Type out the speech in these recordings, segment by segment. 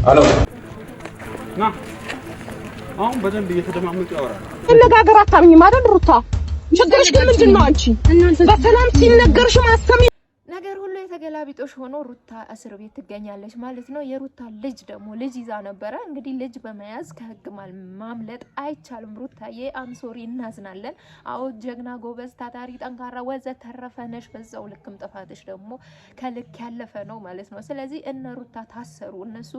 አሎ ና አሁን በደንብ እየተደማመጡ ያወራል። መነጋገር አታምኝም አይደል ሩታ? ችግርሽ ግን ምንድን ነው? አንቺ በሰላም ሲነገርሽ ማሰሚ ነገር ሁሉ የተገላቢጦሽ ሆኖ ሩታ እስር ቤት ትገኛለች ማለት ነው። የሩታ ልጅ ደግሞ ልጅ ይዛ ነበረ። እንግዲህ ልጅ በመያዝ ከህግ ማምለጥ አይቻልም። ሩታዬ አምሶሪ እናዝናለን። አዎ ጀግና፣ ጎበዝ፣ ታታሪ፣ ጠንካራ ወዘተ ተረፈ ነሽ። በዛው ልክም ጥፋትሽ ደግሞ ከልክ ያለፈ ነው ማለት ነው። ስለዚህ እነ ሩታ ታሰሩ። እነሱ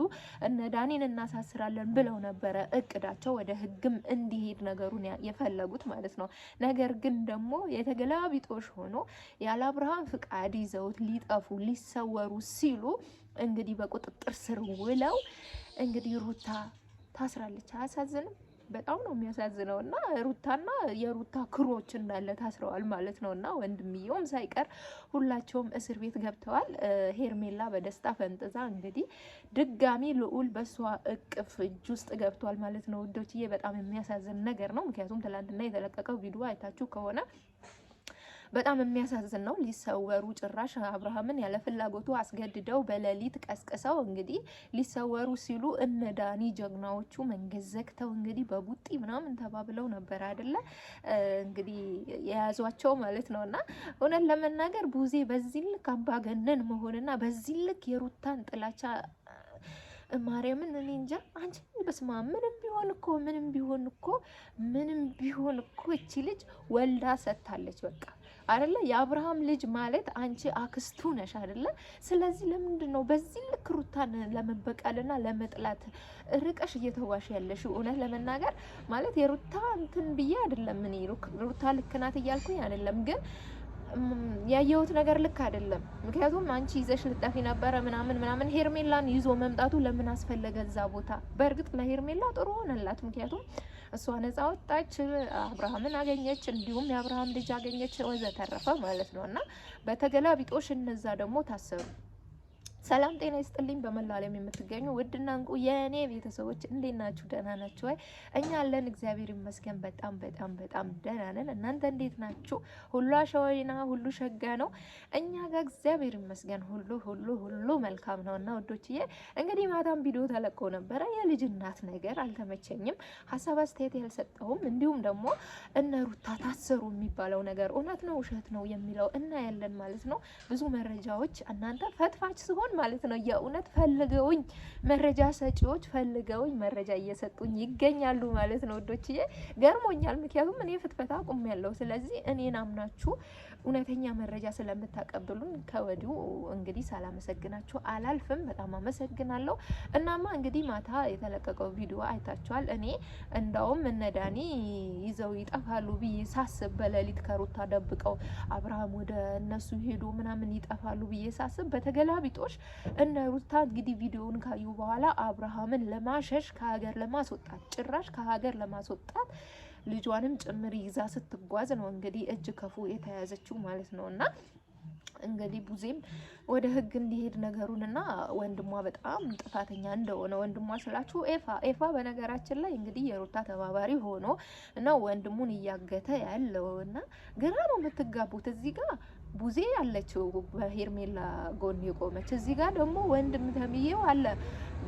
እነ ዳኒን እናሳስራለን ብለው ነበረ እቅዳቸው፣ ወደ ህግም እንዲሄድ ነገሩን የፈለጉት ማለት ነው። ነገር ግን ደግሞ የተገላቢጦሽ ሆኖ ያለ አብርሃም ፍቃድ ይዘው ሊጠፉ ሊሰወሩ ሲሉ እንግዲህ በቁጥጥር ስር ውለው እንግዲህ ሩታ ታስራለች። አያሳዝንም? በጣም ነው የሚያሳዝነው። እና ሩታና የሩታ ክሮች እንዳለ ታስረዋል ማለት ነው። እና ወንድምየውም ሳይቀር ሁላቸውም እስር ቤት ገብተዋል። ሄርሜላ በደስታ ፈንጥዛ እንግዲህ ድጋሚ ልዑል በሷ እቅፍ እጅ ውስጥ ገብቷል ማለት ነው። ውዶችዬ በጣም የሚያሳዝን ነገር ነው። ምክንያቱም ትላንትና የተለቀቀው ቪዲዮ አይታችሁ ከሆነ በጣም የሚያሳዝን ነው። ሊሰወሩ ጭራሽ አብርሃምን ያለ ፍላጎቱ አስገድደው በሌሊት ቀስቅሰው እንግዲህ ሊሰወሩ ሲሉ እነ ዳኒ ጀግናዎቹ መንገድ ዘግተው እንግዲህ በቡጢ ምናምን ተባብለው ነበር አይደለ እንግዲህ የያዟቸው ማለት ነውና እውነት ለመናገር ቡዜ በዚህ ልክ አምባገነን መሆንና በዚህ ልክ የሩታን ጥላቻ ማርያምን እኔ እንጃ። አንቺ በስማ ምንም ቢሆን እኮ እቺ ልጅ ወልዳ ሰጥታለች በቃ አይደለ? የአብርሃም ልጅ ማለት አንቺ አክስቱ ነሽ አይደለ? ስለዚህ ለምንድን ነው በዚህ ልክ ሩታን ለመበቀልና ለመጥላት ርቀሽ እየተዋሽ ያለሽ? እውነት ለመናገር ማለት የሩታ እንትን ብዬ አይደለም እኔ ሩታ ልክ ናት እያልኩኝ አይደለም፣ ግን ያየሁት ነገር ልክ አይደለም። ምክንያቱም አንቺ ይዘሽ ልጠፊ ነበረ ምናምን ሄርሜላን ይዞ መምጣቱ ለምን አስፈለገ እዛ ቦታ? በእርግጥ ለሄርሜላ ጥሩ ሆነላት። ምክንያቱም እሷ ነፃ ወጣች፣ አብርሃምን አገኘች፣ እንዲሁም የአብርሃም ልጅ አገኘች ወዘተረፈ ማለት ነው። እና በተገላቢጦሽ እነዛ ደግሞ ታሰሩ። ሰላም ጤና ይስጥልኝ። በመላው ዓለም የምትገኙ ውድና እንቁ የኔ ቤተሰቦች እንዴት ናችሁ? ደህና ናችሁ ወይ? እኛ አለን እግዚአብሔር ይመስገን በጣም ደህና ነን። እናንተ እንዴት ናችሁ? ሁሉ አሸወይና ሁሉ ሸጋ ነው። እኛ ጋር እግዚአብሔር ይመስገን ሁሉ መልካም ነውና ወዶችዬ እንግዲህ ማታም ቪዲዮ ተለቆ ነበረ። የልጅ እናት ነገር አልተመቸኝም። ሀሳብ አስተያየት ያልሰጠውም እንዲሁም ደግሞ እነ ሩታ ታሰሩ የሚባለው ነገር እውነት ነው ውሸት ነው የሚለው እና ያለን ማለት ነው ብዙ መረጃዎች እናንተ ፈትፋች ሲሆን ማለት ነው የእውነት ፈልገውኝ መረጃ ሰጪዎች ፈልገውኝ መረጃ እየሰጡኝ ይገኛሉ ማለት ነው ወዶችዬ። ገርሞኛል። ምክንያቱም እኔ ፍትፈታ አቁሜያለሁ። ስለዚህ እኔን አምናችሁ እውነተኛ መረጃ ስለምታቀብሉን ከወዲሁ እንግዲህ ሳላመሰግናችሁ አላልፍም። በጣም አመሰግናለሁ። እናማ እንግዲህ ማታ የተለቀቀው ቪዲዮ አይታችኋል። እኔ እንዳውም እነ ዳኒ ይዘው ይጠፋሉ ብዬ ሳስብ በሌሊት ከሩታ ደብቀው አብርሃም ወደ እነሱ ሄዶ ምናምን ይጠፋሉ ብዬ ሳስብ በተገላቢጦሽ እነ ሩታ እንግዲህ ቪዲዮውን ካዩ በኋላ አብርሃምን ለማሸሽ ከሀገር ለማስወጣት ጭራሽ ከሀገር ለማስወጣት ልጇንም ጭምር ይዛ ስትጓዝ ነው እንግዲህ እጅ ከፉ የተያዘችው ማለት ነውና እንግዲህ ቡዜም ወደ ህግ እንዲሄድ ነገሩንና ወንድሟ በጣም ጥፋተኛ እንደሆነ ወንድሟ ስላችሁ ኤፋ በነገራችን ላይ እንግዲህ የሩታ ተባባሪ ሆኖ እና ወንድሙን እያገተ ያለውና ግራ ነው የምትጋቡት። እዚህ ጋር ቡዜ ያለችው በሄርሜላ ጎን የቆመች፣ እዚህ ጋር ደግሞ ወንድም ተብዬው አለ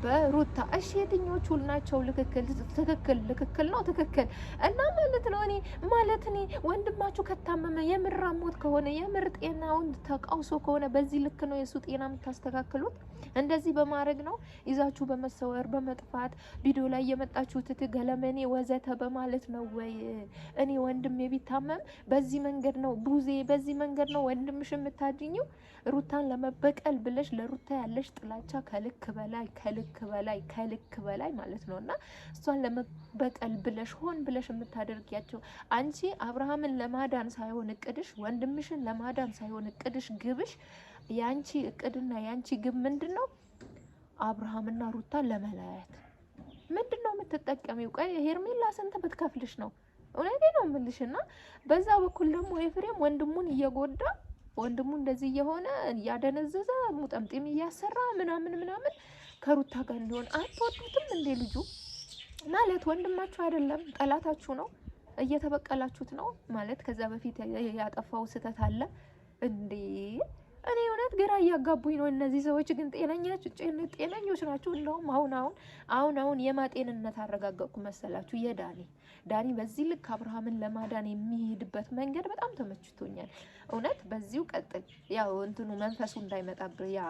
በሩታ። እሺ የትኞቹ ናቸው? ትክክል ነው እና ማለት እኔ ወንድማችሁ ከታመመ የምር አሞት ከሆነ የምር ጤናውን ተቃውሶ ከሆነ በዚህ ልክ ነው የሱ ጤና የምታስተካክሉት? እንደዚህ በማድረግ ነው ይዛችሁ በመሰወር በመጥፋት ቪዲዮ ላይ የመጣችሁት ገለመኔ ወዘተ በማለት ነው ወይ? እኔ ወንድም ቢታመም በዚህ መንገድ ነው ቡዜ፣ በዚህ መንገድ ነው ወንድምሽ የምታድኙ? ሩታን ለመበቀል ብለሽ ለሩታ ያለሽ ጥላቻ ከልክ በላይ ማለት ነውና እሷን ለመበቀል ብለሽ ሆን ብለሽ የምታደርጊያቸው አንቺ አብርሃምን ለማዳን ሳይሆን እቅድሽ፣ ወንድምሽን ለማዳን ሳይሆን እቅድሽ፣ ግብሽ ያንቺ እቅድና ያንቺ ግብ ምንድነው? አብርሃምና ሩታን ለመለያየት ምንድነው የምትጠቀሚው? ቆይ ሄርሜላ ስንት ብትከፍልሽ ነው? እውነቴ ነው የምልሽና በዛ በኩል ደግሞ ኤፍሬም ወንድሙን እየጎዳ ወንድሙ እንደዚህ እየሆነ ያደነዘዘ ሙጠምጤም እያሰራ ምናምን ከሩታ ጋር እንዲሆን አትወዱትም እንዴ? ልጁ ማለት ወንድማችሁ አይደለም ጠላታችሁ ነው። እየተበቀላችሁት ነው ማለት ከዛ በፊት ያጠፋው ስህተት አለ እንዴ? እኔ እውነት ግራ እያጋቡኝ ነው እነዚህ ሰዎች። ግን ጤነኞች ናቸው። እንደውም አሁን የማጤንነት አረጋገጥኩ መሰላችሁ? ዳኒ በዚህ ልክ አብርሃምን ለማዳን የሚሄድበት መንገድ በጣም ተመችቶኛል። እውነት በዚሁ ቀጥል። ያው እንትኑ መንፈሱ እንዳይመጣብህ፣ ያ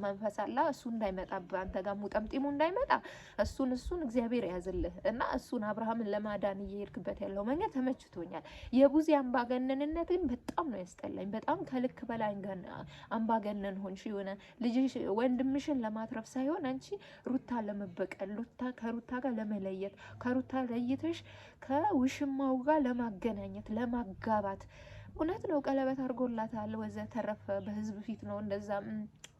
መንፈስ አላ እሱ እንዳይመጣብህ፣ አንተ ጋር ሙጠምጢሙ እንዳይመጣ እሱን እግዚአብሔር ያዝልህ እና እሱን አብርሃምን ለማዳን እየሄድክበት ያለው መንገድ ተመችቶኛል። የቡዜ አምባገነንነት ግን በጣም ነው ያስጠላኝ። በጣም ከልክ በላይ አምባገነን ሆንሽ። የሆነ ልጅሽ ወንድምሽን ለማትረፍ ሳይሆን አንቺ ሩታ ለመበቀል፣ ከሩታ ጋር ለመለየት፣ ከሩታ ለይተሽ ከውሽማው ጋር ለማገናኘት፣ ለማጋባት። እውነት ነው ቀለበት አድርጎላታል ወዘተረፈ በህዝብ ፊት ነው እንደዛ።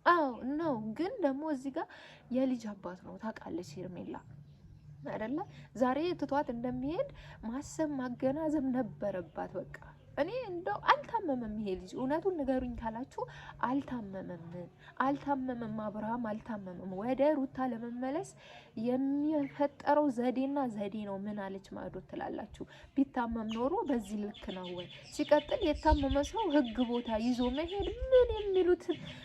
አዎ ነው። ግን ደግሞ እዚህ ጋር የልጅ አባት ነው ታውቃለች ሄርሜላ አይደለ? ዛሬ ትቷት እንደሚሄድ ማሰብ ማገናዘብ ነበረባት። በቃ እኔ እንደው አልታመመም ይሄ ልጅ። እውነቱን ንገሩኝ ካላችሁ አልታመመም። አብርሃም አልታመመም። ወደ ሩታ ለመመለስ የሚፈጠረው ዘዴና ዘዴ ነው። ምን አለች ማዕዶት ትላላችሁ? ቢታመም ኖሮ በዚህ ልክ ነው ወይ? ሲቀጥል የታመመ ሰው ህግ ቦታ ይዞ መሄድ ምን የሚሉት?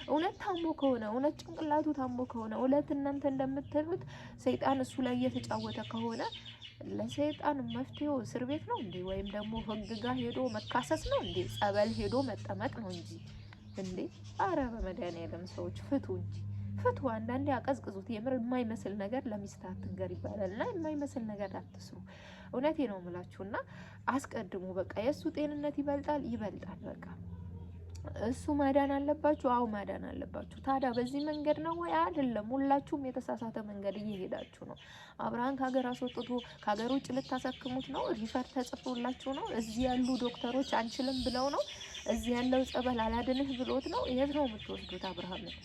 እውነት ታሞ ከሆነ እውነት ጭንቅላቱ ታሞ ከሆነ እውነት እናንተ እንደምትሉት ሰይጣን እሱ ላይ እየተጫወተ ከሆነ ለሰይጣን መፍትሄው እስር ቤት ነው እንዴ? ወይም ደግሞ ህግ ጋር ሄዶ መካሰስ ነው እንዴ? ጸበል ሄዶ መጠመቅ ነው እንጂ አረ በመድኃኒዓለም ሰዎች ፍቱ እንጂ ፍቱ። አንዳንዴ አቀዝቅዙት። የምር የማይመስል ነገር ለሚስት አትንገር ይባላል እና የማይመስል ነገር አትስሩ። እውነቴ ነው የምላችሁና አስቀድሙ። በቃ የእሱ ጤንነት ይበልጣል። በቃ እሱ ማዳን አለባችሁ። አዎ ማዳን አለባችሁ። ታዲያ በዚህ መንገድ ነው ወይ? አይደለም። ሁላችሁም የተሳሳተ መንገድ እየሄዳችሁ ነው። አብርሃም ከሀገር አስወጥቶ ከሀገር ውጭ ልታሳክሙት ነው። ሪፈር ተጽፎላችሁ ነው። እዚህ ያሉ ዶክተሮች አንችልም ብለው ነው። እዚህ ያለው ጸበል አላድንህ ብሎት ነው። የት ነው የምትወስዱት አብርሃምን?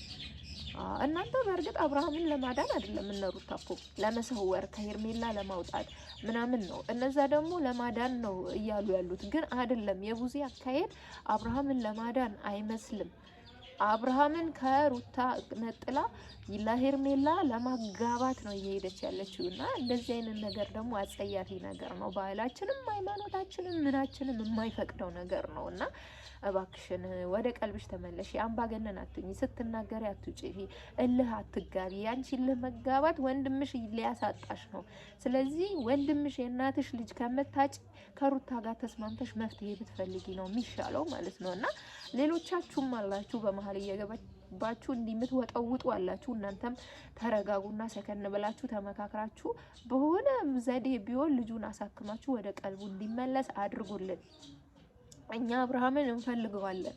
እናንተ በእርግጥ አብርሃምን ለማዳን አይደለም እነሩት ታፖ ለመሰወር ከሄርሜላ ለማውጣት ምናምን ነው። እነዛ ደግሞ ለማዳን ነው እያሉ ያሉት ግን አይደለም። የቡዜ አካሄድ አብርሃምን ለማዳን አይመስልም። አብርሃምን ከሩታ ነጥላ ለሄርሜላ ለማጋባት ነው እየሄደች ያለችው እና እንደዚህ አይነት ነገር ደግሞ አጸያፊ ነገር ነው። ባህላችንም ሃይማኖታችንም ምናችንም የማይፈቅደው ነገር ነው እና እባክሽን ወደ ቀልብሽ ተመለሽ። አምባገነን አትሁኚ። ስትናገሪ አትውጪ። እልህ አትጋቢ። ያንቺ እልህ መጋባት ወንድምሽ ሊያሳጣሽ ነው። ስለዚህ ወንድምሽ የእናትሽ ልጅ ከመታጭ ከሩታ ጋር ተስማምተሽ መፍትሄ ብትፈልጊ ነው የሚሻለው ማለት ነው እና ሌሎቻችሁም አላችሁ በመሀል እየገባችሁ እንዲምትወጠውጡ አላችሁ። እናንተም ተረጋጉና ሰከን ብላችሁ ተመካክራችሁ በሆነ ዘዴ ቢሆን ልጁን አሳክማችሁ ወደ ቀልቡ እንዲመለስ አድርጉልን። እኛ አብርሃምን እንፈልገዋለን፣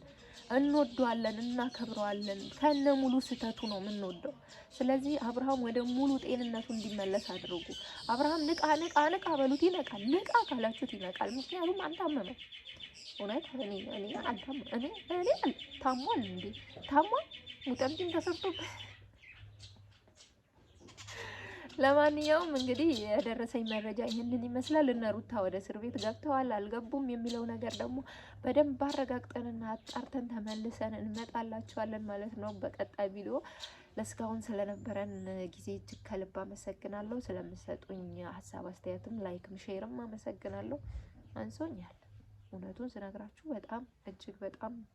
እንወደዋለን፣ እናከብረዋለን። ከነ ሙሉ ስህተቱ ነው የምንወደው። ስለዚህ አብርሃም ወደ ሙሉ ጤንነቱ እንዲመለስ አድርጉ። አብርሃም ንቃ በሉት፣ ይነቃል። ንቃ ካላችሁት ይነቃል። ምክንያቱም አልታመመም። እውነት እኔ ታሟል እንዴ? ታሟል ሙጠምጢም ተሰርቶበት። ለማንኛውም እንግዲህ የደረሰኝ መረጃ ይህንን ይመስላል። እነ ሩታ ወደ እስር ቤት ገብተዋል አልገቡም የሚለው ነገር ደግሞ በደንብ አረጋግጠንና አጣርተን ተመልሰን እንመጣላችኋለን ማለት ነው በቀጣይ ቪዲዮ። ለእስካሁን ስለነበረን ጊዜ እጅግ ከልብ አመሰግናለሁ። ስለምሰጡኝ ሀሳብ አስተያየትም ላይክም ሼርም አመሰግናለሁ። አንሶኛል እውነቱን ስነግራችሁ በጣም እጅግ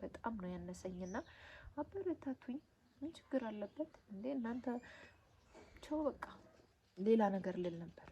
በጣም ነው ያነሰኝና አበረታቱኝ። ምን ችግር አለበት እንዴ እናንተ? ቸው በቃ ሌላ ነገር ልል ነበር።